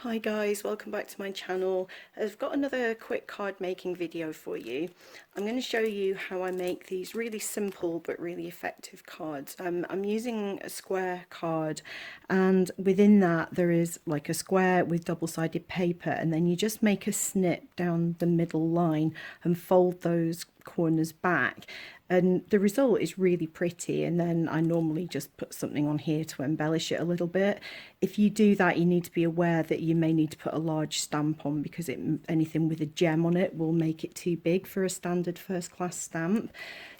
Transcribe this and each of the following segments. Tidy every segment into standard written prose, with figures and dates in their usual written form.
Hi guys, welcome back to my channel. I've got another quick card making video for you. I'm going to show you how I make these really simple but really effective cards. I'm using a square card, and within that there is like a square with double-sided paper, and then you just make a snip down the middle line and fold those corners back, and the result is really pretty. And then I normally just put something on here to embellish it a little bit. If you do that, you need to be aware that you may need to put a large stamp on, because anything with a gem on it will make it too big for a standard first class stamp.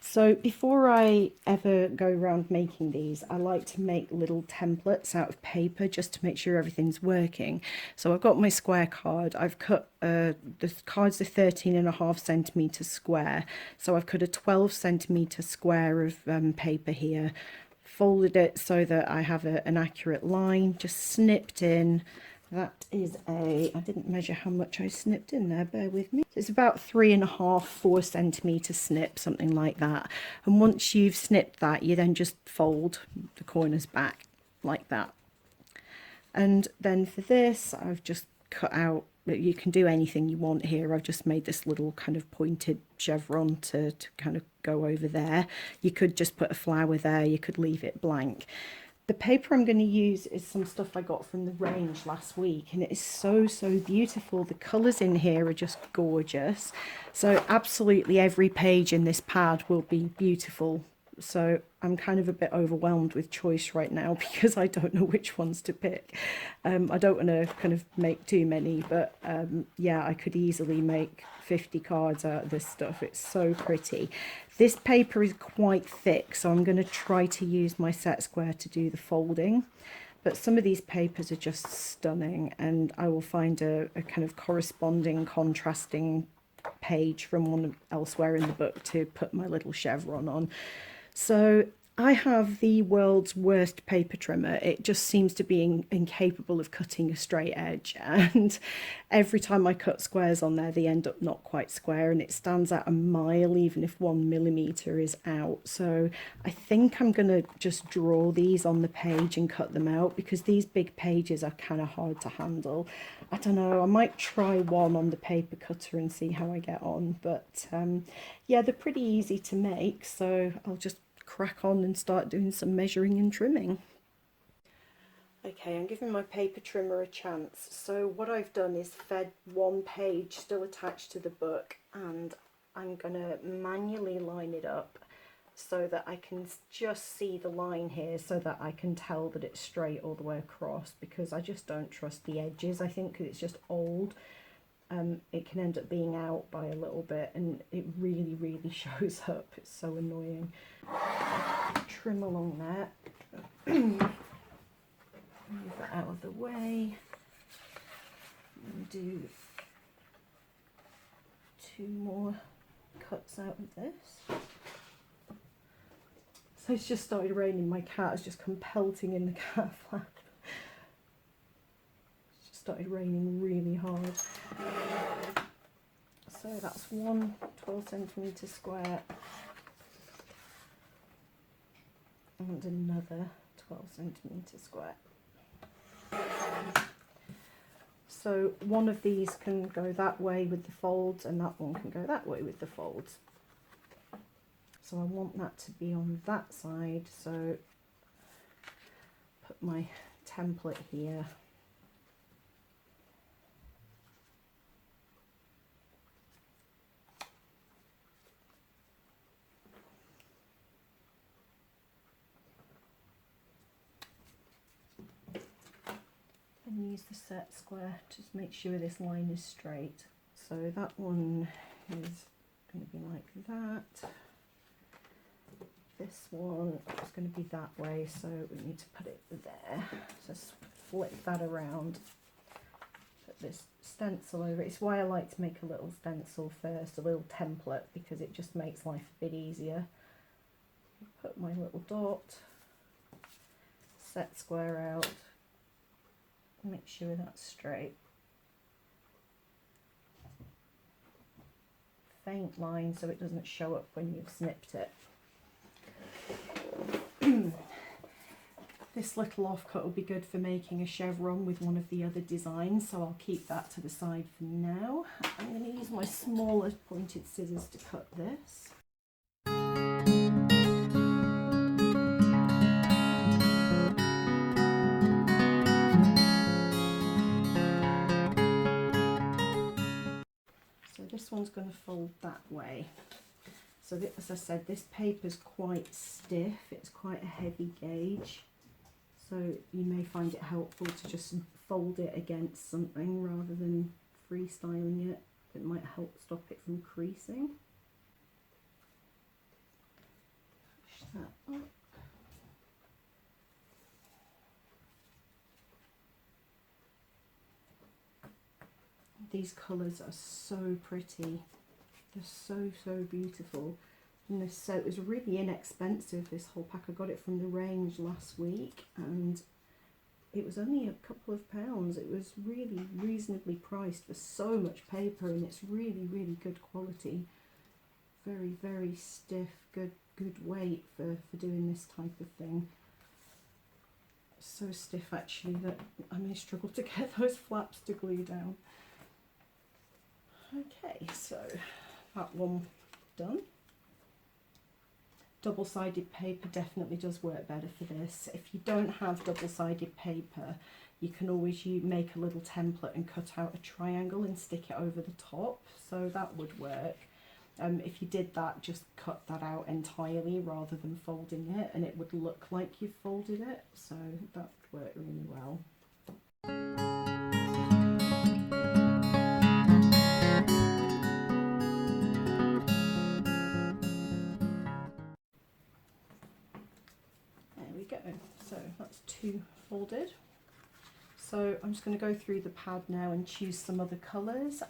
So before I ever go around making these, I like to make little templates out of paper just to make sure everything's working. So I've got my square card. I've cut the cards are 13.5 centimeters square, so I've cut a 12 centimeter square of paper here, folded it so that I have an accurate line, just snipped in. That is I didn't measure how much I snipped in there, bear with me. It's about 3.5, 4 centimeter snip, something like that. And once you've snipped that, you then just fold the corners back like that. And then for this, I've just cut out, you can do anything you want here. I've just made this little kind of pointed chevron to kind of go over there. You could just put a flower there, you could leave it blank. The paper I'm going to use is some stuff I got from the range last week, and it is so beautiful. The colours in here are just gorgeous. So absolutely every page in this pad will be beautiful. So I'm kind of a bit overwhelmed with choice right now because I don't know which ones to pick. I don't want to kind of make too many, but yeah, I could easily make 50 cards out of this stuff. It's so pretty. This paper is quite thick, so I'm going to try to use my set square to do the folding. But some of these papers are just stunning, and I will find a kind of corresponding, contrasting page from one elsewhere in the book to put my little chevron on. So I have the world's worst paper trimmer. It just seems to be incapable of cutting a straight edge, and every time I cut squares on there, they end up not quite square, and it stands out a mile even if 1 millimeter is out. So I think I'm going to just draw these on the page and cut them out, because these big pages are kind of hard to handle. I don't know, I might try one on the paper cutter and see how I get on, but yeah, they're pretty easy to make, so I'll just crack on and start doing some measuring and trimming. Okay, I'm giving my paper trimmer a chance. So what I've done is fed one page still attached to the book, and I'm going to manually line it up so that I can just see the line here, so that I can tell that it's straight all the way across, because I just don't trust the edges. I think it's just old. It can end up being out by a little bit, and it really shows up. It's so annoying. Trim along there. Move that out of the way. And do 2 more cuts out of this. So it's just started raining. My cat has just come pelting in the cat flap. It's just started raining really hard. So that's one 12 centimeter square and another 12 centimeter square. So one of these can go that way with the folds, and that one can go that way with the folds. So I want that to be on that side, so put my template here. And use the set square to just make sure this line is straight. So that one is going to be like that. This one is going to be that way, so we need to put it there. Just flip that around. Put this stencil over it. It's why I like to make a little stencil first, a little template, because it just makes life a bit easier. Put my little dot, set square out. Make sure that's straight. Faint line so it doesn't show up when you've snipped it. This little offcut will be good for making a chevron with one of the other designs, so I'll keep that to the side for now. I'm going to use my smaller pointed scissors to cut this. So this one's going to fold that way. So as I said, this paper's quite stiff, it's quite a heavy gauge. So you may find it helpful to just fold it against something rather than freestyling it. It might help stop it from creasing. Push that up. These colours are so pretty. They're so beautiful. And this set was really inexpensive, this whole pack. I got it from the range last week and it was only a couple of pounds. It was really reasonably priced for so much paper, and it's really good quality. Very stiff, good weight for doing this type of thing. So stiff actually that I may struggle to get those flaps to glue down. Okay, so that one done. Double-sided paper definitely does work better for this. If you don't have double-sided paper, you can always make a little template and cut out a triangle and stick it over the top, so that would work. If you did that, just cut that out entirely rather than folding it, and it would look like you've folded it, so that would work really well. Go. So that's 2 folded. So I'm just going to go through the pad now and choose some other colours.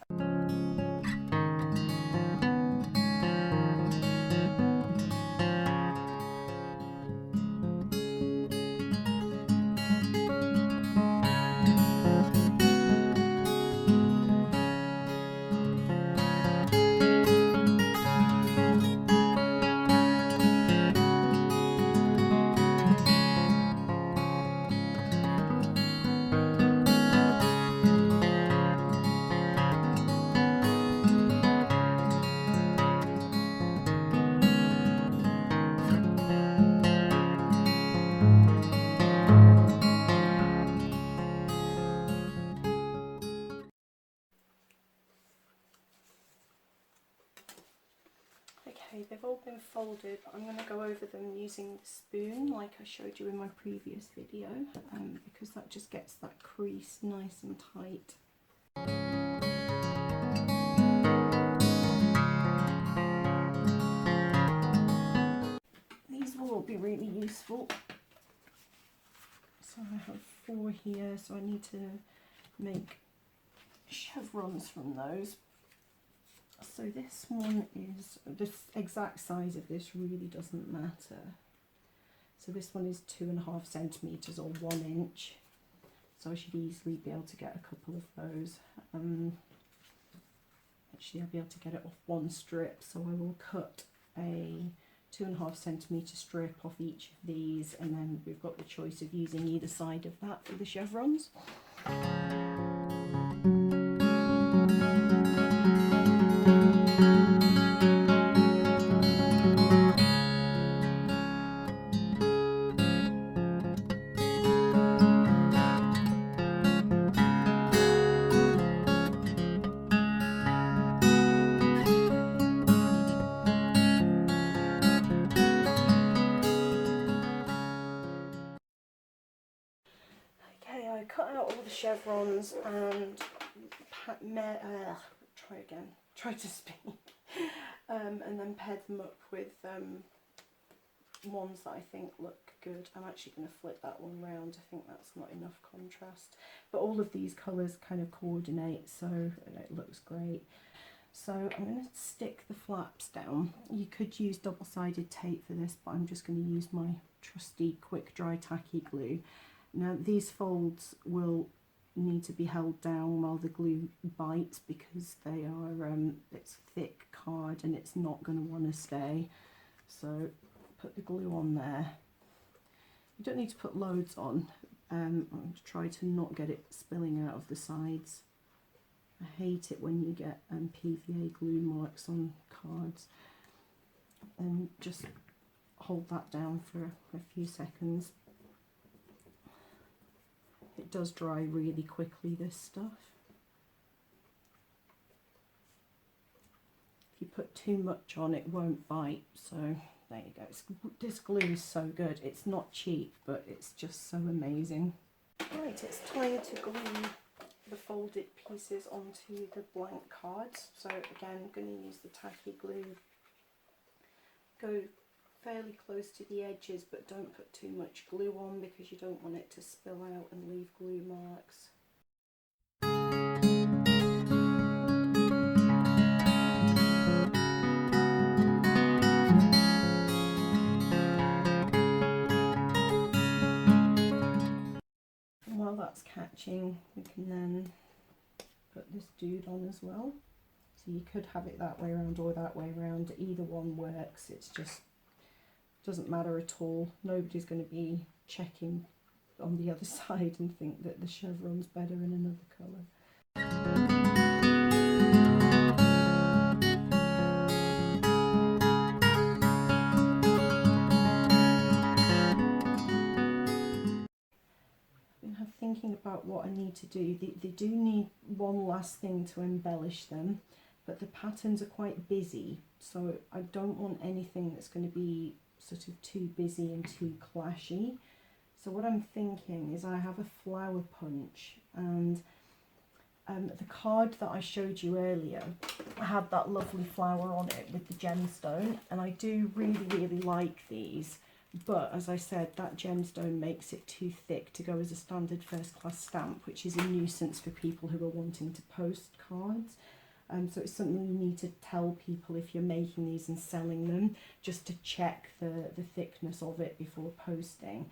Okay, they've all been folded, but I'm going to go over them using the spoon like I showed you in my previous video, because that just gets that crease nice and tight. These will all be really useful. So I have 4 here, so I need to make chevrons from those. So this one is, the exact size of this really doesn't matter. So this one is 2.5 centimetres or 1 inch. So I should easily be able to get a couple of those. Actually I'll be able to get it off 1 strip, so I will cut a 2.5 centimetre strip off each of these, and then we've got the choice of using either side of that for the chevrons. I cut out all the chevrons and try to speak, and then paired them up with ones that I think look good. I'm actually going to flip that one round. I think that's not enough contrast, but all of these colours kind of coordinate, so it looks great. So I'm going to stick the flaps down. You could use double-sided tape for this, but I'm just going to use my trusty quick dry tacky glue. Now these folds will need to be held down while the glue bites, because they are it's thick card and it's not going to want to stay. So put the glue on there, You don't need to put loads on. I'm going to try to not get it spilling out of the sides. I hate it when you get PVA glue marks on cards. And just hold that down for a few seconds. It does dry really quickly, this stuff. If you put too much on, it won't bite, so there you go. This glue is so good. It's not cheap, but it's just so amazing. Right, it's time to glue the folded pieces onto the blank cards. So again, I'm going to use the tacky glue. Go fairly close to the edges, but don't put too much glue on because you don't want it to spill out and leave glue marks. And while that's catching, we can then put this dude on as well. So you could have it that way around or that way around. Either one works. It's just doesn't matter at all. Nobody's going to be checking on the other side and think that the chevron's better in another colour. I'm thinking about what I need to do. They do need one last thing to embellish them, but the patterns are quite busy, so I don't want anything that's going to be sort of too busy and too clashy. So what I'm thinking is I have a flower punch, and the card that I showed you earlier had that lovely flower on it with the gemstone, and I do really like these, but as I said, that gemstone makes it too thick to go as a standard first class stamp, which is a nuisance for people who are wanting to post cards. So it's something you need to tell people if you're making these and selling them, just to check the thickness of it before posting.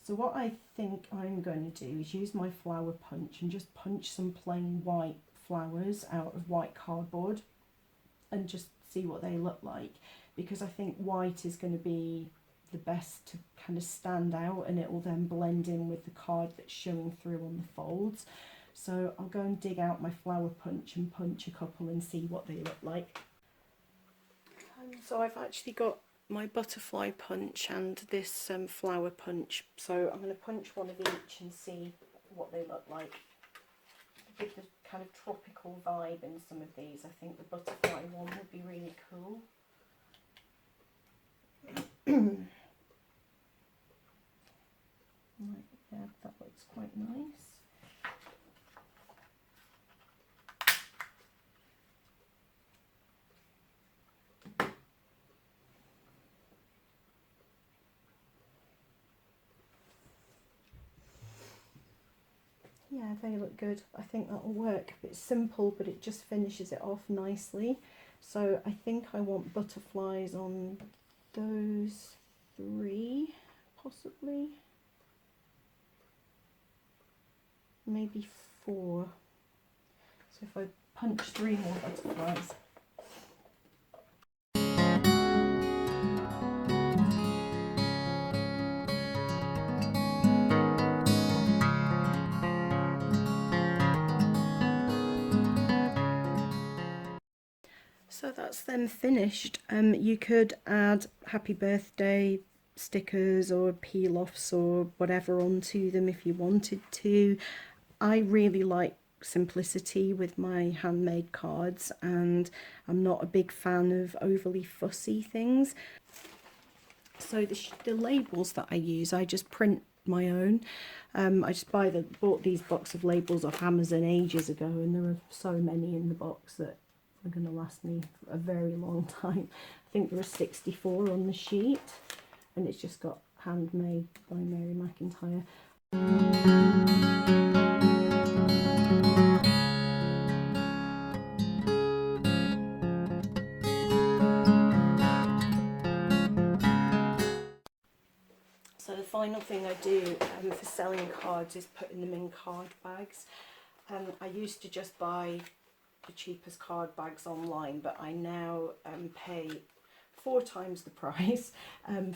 So what I think I'm going to do is use my flower punch and just punch some plain white flowers out of white cardboard and just see what they look like, because I think white is going to be the best to kind of stand out, and it will then blend in with the card that's showing through on the folds. So I'll go and dig out my flower punch and punch a couple and see what they look like. So I've actually got my butterfly punch and this flower punch, so I'm going to punch one of each and see what they look like. Give the kind of tropical vibe in some of these. I think the butterfly one would be really cool. Right, yeah, that looks quite nice. Yeah, they look good. I think that'll work. It's simple, but it just finishes it off nicely. So I think I want butterflies on those three, possibly. Maybe 4. So if I punch 3 more butterflies. So that's them finished. You could add happy birthday stickers or peel-offs or whatever onto them if you wanted to. I really like simplicity with my handmade cards, and I'm not a big fan of overly fussy things. So the labels that I use, I just print my own. I just bought these box of labels off Amazon ages ago, and there are so many in the box that are going to last me for a very long time. I think there are 64 on the sheet, and it's just got handmade by Mary McIntyre. So the final thing I do for selling cards is putting them in card bags. I used to just buy the cheapest card bags online, but I now pay 4 times the price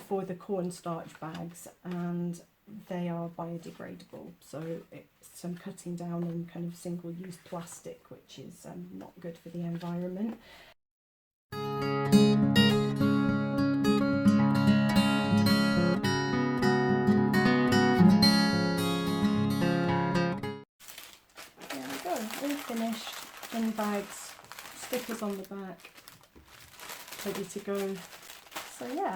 for the cornstarch bags, and they are biodegradable, so it's cutting down on kind of single-use plastic, which is not good for the environment. There we go, all finished, in bags, stickers on the back, ready to go. So yeah,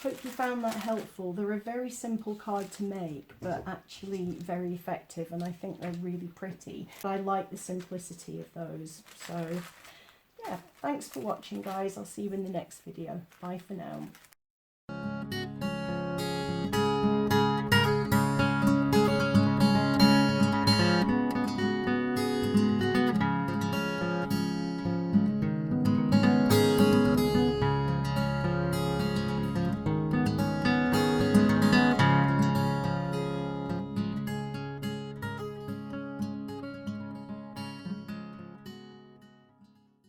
hope you found that helpful. They're a very simple card to make, but actually very effective, and I think they're really pretty. I like the simplicity of those. So yeah, thanks for watching, guys. I'll see you in the next video. Bye for now.